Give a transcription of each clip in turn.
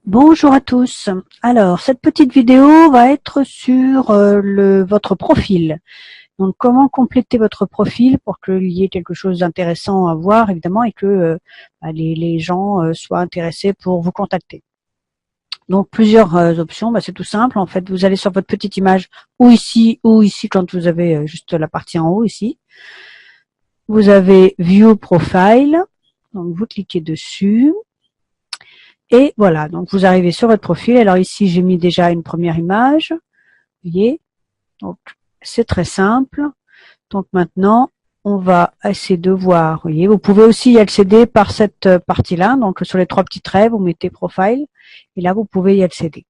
Bonjour à tous. Alors, cette petite vidéo va être sur votre profil. Donc, comment compléter votre profil pour qu'il y ait quelque chose d'intéressant à voir, évidemment, et que les gens soient intéressés pour vous contacter. Donc, plusieurs options. C'est tout simple. En fait, vous allez sur votre petite image, ou ici quand vous avez juste la partie en haut, ici. Vous avez View Profile. Donc, vous cliquez dessus. Et voilà, donc vous arrivez sur votre profil. Alors ici, j'ai mis déjà une première image. Vous voyez, donc c'est très simple. Donc maintenant, on va essayer de voir. Vous voyez, vous pouvez aussi y accéder par cette partie-là. Donc sur les trois petits traits, vous mettez Profile. Et là, vous pouvez y accéder.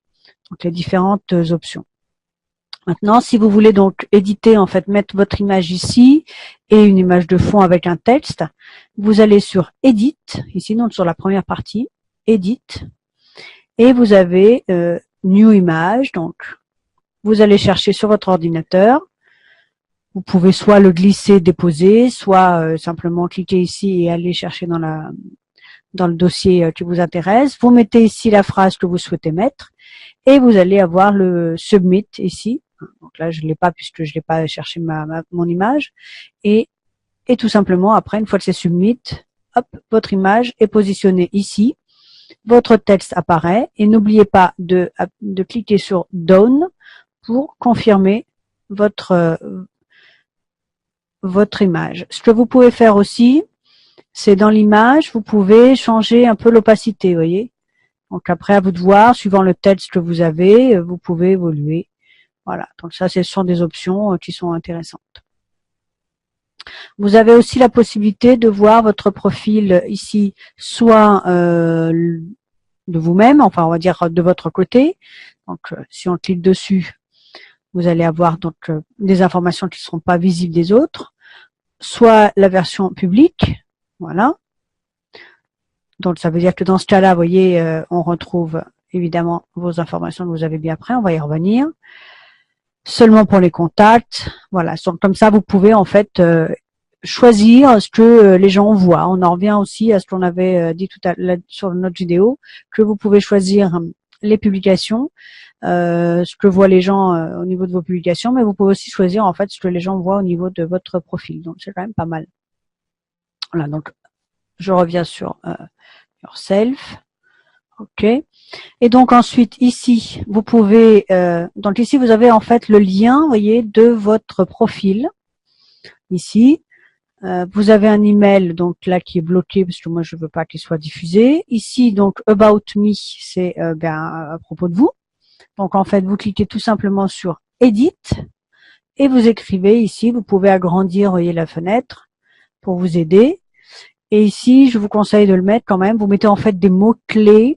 Donc les différentes options. Maintenant, si vous voulez donc éditer, en fait, mettre votre image ici et une image de fond avec un texte, vous allez sur Edit, ici, donc sur la première partie. Edit, et vous avez New Image, donc vous allez chercher sur votre ordinateur, vous pouvez soit le glisser, déposer, soit simplement cliquer ici et aller chercher dans le dossier qui vous intéresse, vous mettez ici la phrase que vous souhaitez mettre, et vous allez avoir le Submit ici, donc là je ne l'ai pas puisque je n'ai pas cherché mon image, et tout simplement après, une fois que c'est Submit, hop, votre image est positionnée ici, votre texte apparaît et n'oubliez pas de cliquer sur Done pour confirmer votre image. Ce que vous pouvez faire aussi, c'est dans l'image, vous pouvez changer un peu l'opacité, vous voyez. Donc après, à vous de voir, suivant le texte que vous avez, vous pouvez évoluer. Voilà, donc ça, ce sont des options qui sont intéressantes. Vous avez aussi la possibilité de voir votre profil ici, soit de vous-même, enfin on va dire de votre côté. Donc si on clique dessus, vous allez avoir donc des informations qui ne seront pas visibles des autres, soit la version publique, voilà. Donc ça veut dire que dans ce cas-là, vous voyez, on retrouve évidemment vos informations que vous avez bien après, on va y revenir. Seulement pour les contacts, voilà. Donc comme ça, vous pouvez en fait choisir ce que les gens voient. On en revient aussi à ce qu'on avait dit tout à l'heure sur notre vidéo, que vous pouvez choisir les publications, ce que voient les gens au niveau de vos publications, mais vous pouvez aussi choisir en fait ce que les gens voient au niveau de votre profil. Donc c'est quand même pas mal. Voilà, donc je reviens sur Yourself. OK. Et donc ensuite ici, vous pouvez donc ici vous avez en fait le lien, vous voyez, de votre profil. Ici, vous avez un email donc là qui est bloqué parce que moi je veux pas qu'il soit diffusé. Ici donc About Me, c'est à propos de vous. Donc en fait vous cliquez tout simplement sur Edit et vous écrivez ici. Vous pouvez agrandir, voyez, la fenêtre pour vous aider. Et ici je vous conseille de le mettre quand même. Vous mettez en fait des mots clés.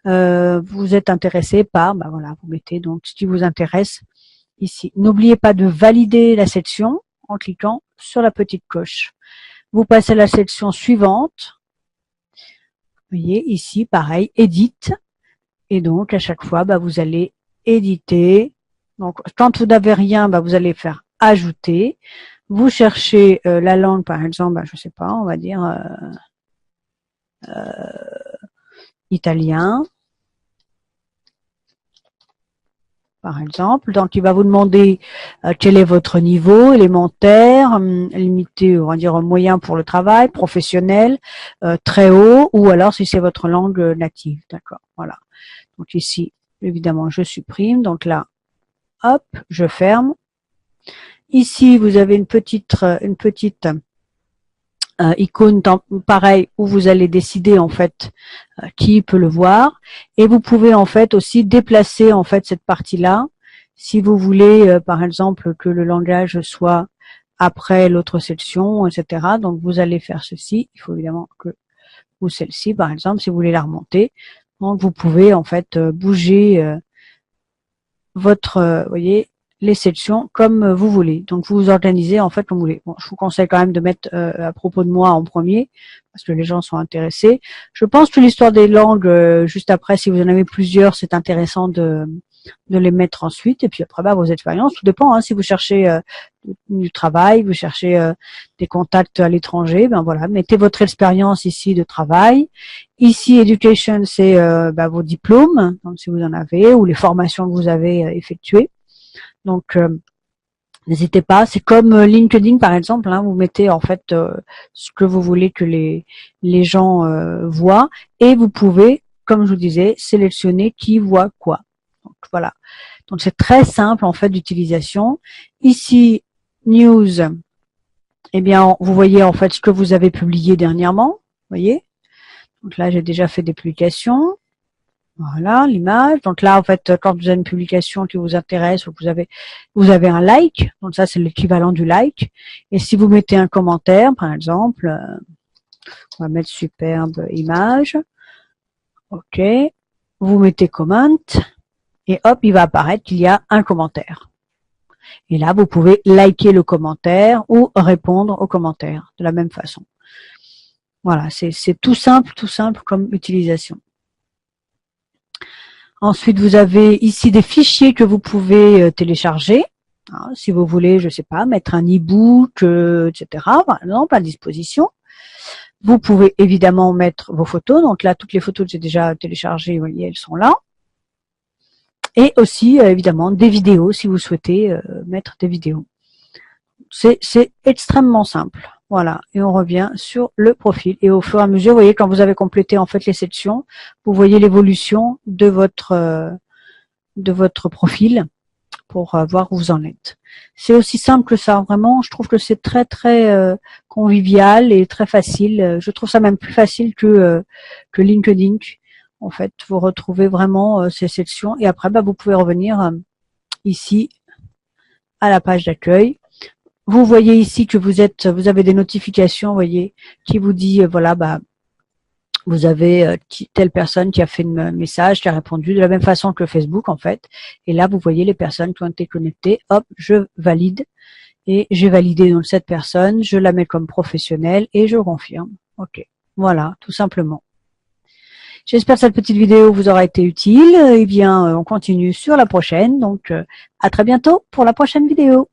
Vous êtes intéressé par, voilà, vous mettez donc ce qui vous intéresse ici. N'oubliez pas de valider la section en cliquant sur la petite coche. Vous passez à la section suivante. Vous voyez ici, pareil, Edit. Et donc, à chaque fois, vous allez éditer. Donc, quand vous n'avez rien, vous allez faire ajouter. Vous cherchez la langue, par exemple, je sais pas, on va dire italien. Par exemple, donc il va vous demander quel est votre niveau élémentaire, limité, on va dire moyen pour le travail, professionnel, très haut, ou alors si c'est votre langue native, d'accord, voilà. Donc ici, évidemment, je supprime, donc là, hop, je ferme. Ici, vous avez une petite icône pareil où vous allez décider en fait qui peut le voir, et vous pouvez en fait aussi déplacer en fait cette partie-là si vous voulez par exemple que le langage soit après l'autre section, etc. Donc vous allez faire ceci. Il faut évidemment que ou celle-ci par exemple si vous voulez la remonter. Donc vous pouvez en fait bouger votre, voyez, les sections comme vous voulez. Donc vous vous organisez en fait comme vous voulez. Bon, je vous conseille quand même de mettre à propos de moi en premier parce que les gens sont intéressés. Je pense que l'histoire des langues juste après, si vous en avez plusieurs, c'est intéressant de de les mettre ensuite. Et puis après, vos expériences, tout dépend. Hein, si vous cherchez du travail, vous cherchez des contacts à l'étranger, ben voilà, mettez votre expérience ici de travail. Ici, education, c'est vos diplômes, donc si vous en avez, ou les formations que vous avez effectuées. Donc, n'hésitez pas. C'est comme LinkedIn, par exemple. Hein, vous mettez en fait ce que vous voulez que les gens voient, et vous pouvez, comme je vous disais, sélectionner qui voit quoi. Donc voilà. Donc c'est très simple en fait d'utilisation. Ici, news. Eh bien, vous voyez en fait ce que vous avez publié dernièrement. Vous voyez. Donc là, j'ai déjà fait des publications. Voilà, l'image. Donc là, en fait, quand vous avez une publication qui vous intéresse, ou que vous avez un like. Donc ça, c'est l'équivalent du like. Et si vous mettez un commentaire, par exemple, on va mettre superbe image. OK. Vous mettez comment. Et hop, il va apparaître qu'il y a un commentaire. Et là, vous pouvez liker le commentaire ou répondre au commentaire de la même façon. Voilà, c'est tout simple comme utilisation. Ensuite, vous avez ici des fichiers que vous pouvez télécharger. Hein, si vous voulez, je sais pas, mettre un e-book, etc. Par exemple, à disposition. Vous pouvez évidemment mettre vos photos. Donc là, toutes les photos que j'ai déjà téléchargées, vous voyez, elles sont là. Et aussi, évidemment, des vidéos, si vous souhaitez mettre des vidéos. C'est extrêmement simple. Voilà. Et on revient sur le profil. Et au fur et à mesure, vous voyez, quand vous avez complété en fait les sections, vous voyez l'évolution de votre profil pour voir où vous en êtes. C'est aussi simple que ça. Vraiment, je trouve que c'est très convivial et très facile. Je trouve ça même plus facile que LinkedIn. En fait, vous retrouvez vraiment ces sections, et après, vous pouvez revenir ici à la page d'accueil. Vous voyez ici que vous avez des notifications, vous voyez, qui vous dit voilà, vous avez telle personne qui a fait un message, qui a répondu de la même façon que Facebook en fait. Et là, vous voyez les personnes qui ont été connectées. Hop, je valide, et j'ai validé donc cette personne, je la mets comme professionnelle et je confirme. Ok, voilà, tout simplement. J'espère que cette petite vidéo vous aura été utile. Eh bien, on continue sur la prochaine. Donc, à très bientôt pour la prochaine vidéo.